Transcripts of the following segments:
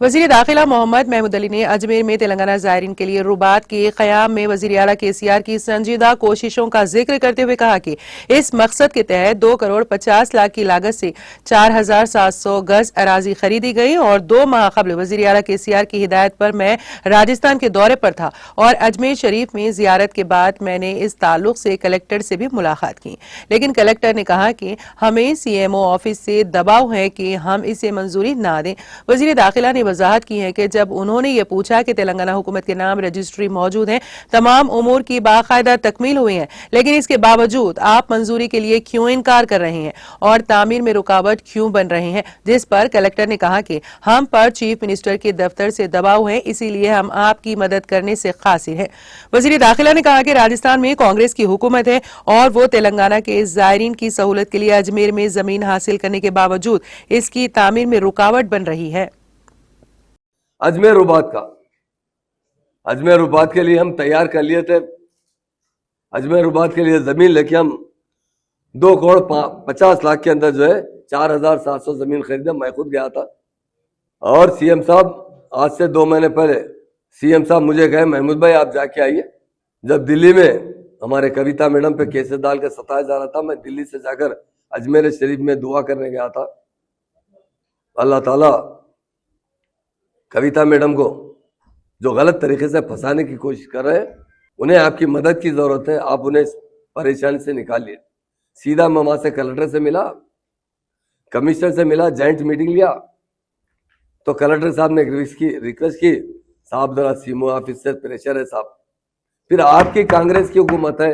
वजीर दाखिला मोहम्मद महमूद अली ने अजमेर में तेलंगाना ज़ायरीन के लिए रुबात के क़याम में वज़ीर आला KCR की संजीदा कोशिशों का जिक्र करते हुए कहा कि इस मकसद के तहत 2 करोड़ 50 लाख की लागत से 4700 गज अराजी खरीदी गई और 2 माह कबल वज़ीर आला KCR की हिदायत पर मैं राजस्थान के दौरे पर था और अजमेर शरीफ में जियारत के बाद मैंने इस ताल्लुक से कलेक्टर से भी मुलाकात की, लेकिन कलेक्टर ने कहा कि हमें CMO ऑफिस से दबाव है कि हम इसे मंजूरी ना दें। वज़ीर दाखिला ने वजाहत की है कि जब उन्होंने ये पूछा कि तेलंगाना हुकूमत के नाम रजिस्ट्री मौजूद है, तमाम उमूर की बाकायदा तकमील हुई है, लेकिन इसके बावजूद आप मंजूरी के लिए क्यों इनकार कर रहे हैं और तामीर में रुकावट क्यों बन रहे हैं, जिस पर कलेक्टर ने कहा कि हम पर चीफ मिनिस्टर के दफ्तर से दबाव है, इसीलिए हम आपकी मदद करने से कासिर हैं। वज़ीर दाखिला ने कहा कि राजस्थान में कांग्रेस की हुकूमत है और वो तेलंगाना के ज़ायरीन की सहूलत के लिए अजमेर में जमीन हासिल करने के बावजूद इसकी तामीर में रुकावट बन रही है। अजमेर रुबात के लिए हम तैयार कर लिए थे। अजमेर रुबात के लिए जमीन लेके हम 2 करोड़ 50 लाख के अंदर जो है 4700 जमीन खरीदे। मैं खुद गया था और CM साहब आज से 2 महीने पहले CM साहब मुझे कहे महमूद भाई आप जाके आइए। जब दिल्ली में हमारे कविता मैडम पे केसेस डाल के सताया जा रहा था, मैं दिल्ली से जाकर अजमेर शरीफ में दुआ करने गया था। अल्लाह ताला कविता मैडम को जो गलत तरीके से फंसाने की कोशिश कर रहे हैं, उन्हें आपकी मदद की जरूरत है, आप उन्हें परेशानी से निकालिए। सीधा मैं वहां से कलेक्टर से मिला, कमिश्नर से मिला, जॉइंट मीटिंग लिया, तो कलेक्टर साहब ने रिक्वेस्ट की साहब जरा CMO ऑफिस से प्रेशर है साहब। फिर आपकी कांग्रेस की हुकूमत है,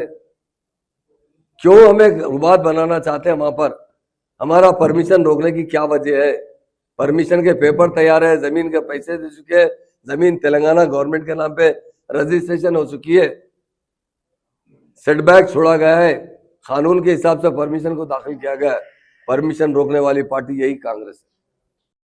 क्यों हमें रुबात बनाना चाहते हैं? वहां पर हमारा परमिशन रोकने की क्या वजह है? परमिशन के पेपर तैयार है, जमीन के पैसे दे चुके हैं, जमीन तेलंगाना गवर्नमेंट के नाम पे रजिस्ट्रेशन हो चुकी है, सेटबैक छोड़ा गया है, कानून के हिसाब से परमिशन को दाखिल किया गया है। परमिशन रोकने वाली पार्टी यही कांग्रेस है।